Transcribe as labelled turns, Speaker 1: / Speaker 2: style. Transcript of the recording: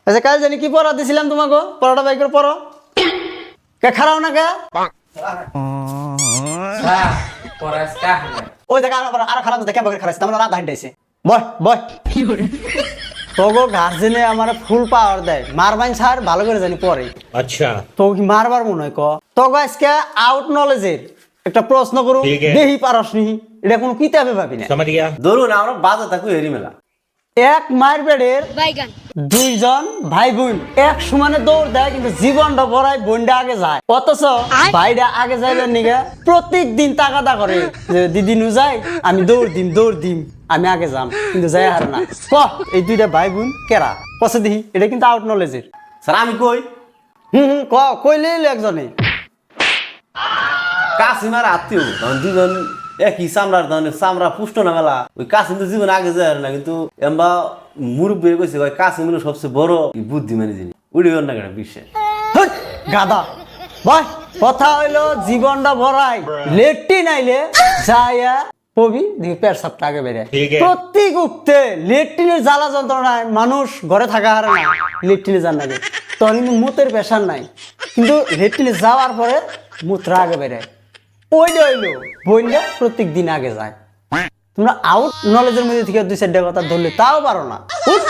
Speaker 1: আচ্ছা কাল জানি কি পড়া দিছিলাম তোমাকে পড়াটা বাই করে পড়ো কে খারাও না কে ওই দেখা আর খারাপ দেখে আমাকে খারাপ আমরা রাত হাঁটাইছে বয় বয় তোগো গার্জেনে আমার ফুল পাওয়ার দেয় মারবাইন স্যার ভালো করে জানি পরে
Speaker 2: अच्छा
Speaker 1: তো কি মারবার মনে হয় ক তোগো আজকে আউট নলেজের একটা প্রশ্ন করু দেহি পারস নি এটা কোনো কিতাবে ভাবি না
Speaker 2: समझ गया
Speaker 3: ধরুন আমরা বাজে থাকু এরি মেলা
Speaker 1: এক মায়ের পেটের
Speaker 4: বাইগান
Speaker 1: দুইজন ভাই বোন এক সমানে দৌড় দেয় কিন্তু জীবনটা ভরায় বোনটা আগে যায় অথচ ভাইটা আগে যাইবেন নিগে প্রত্যেক দিন তাকাদা করে যে দিদি নু যায় আমি দৌড় দিম আমি আগে যাম কিন্তু যাই হারে না ক এই দুইটা ভাই বোন কেরা কসে দিহি এটা কিন্তু আউট নলেজের
Speaker 3: স্যার আমি কই
Speaker 1: ক কইলে একজনে
Speaker 3: কাসিমার আত্মীয় তখন দুজন একই চামড়ার ধরনের চামড়া পুষ্ট না মেলা ওই কাসিম তো জীবন আগে যায় না কিন্তু এমবা মুরব্বী কইছে কয় কাসিম হলো সবচেয়ে বড় বুদ্ধিমানী জিনিস উড়ি না কেন বিশ্বের
Speaker 1: হট, গাদা ভাই কথা হইলো জীবনটা ভরাই লেটটি নাইলে যাইয়া কবি দেখি পেট সাপটা আগে বেড়ে
Speaker 2: ঠিক আছে।
Speaker 1: প্রত্যেক উঠতে লেট্রিনের জ্বালা যন্ত্রণায় মানুষ ঘরে থাকা হারে না লেট্রিনে যান লাগে তখন কিন্তু মুতের প্রেশার নাই কিন্তু লেট্রিনে যাওয়ার পরে মুত্রা আগে বেড়ে ওইটা হইলো বইটা প্রত্যেক দিন আগে যায় তোমরা আউট নলেজের মধ্যে থেকে দুই চারটা কথা ধরলে তাও পারো না উঠ।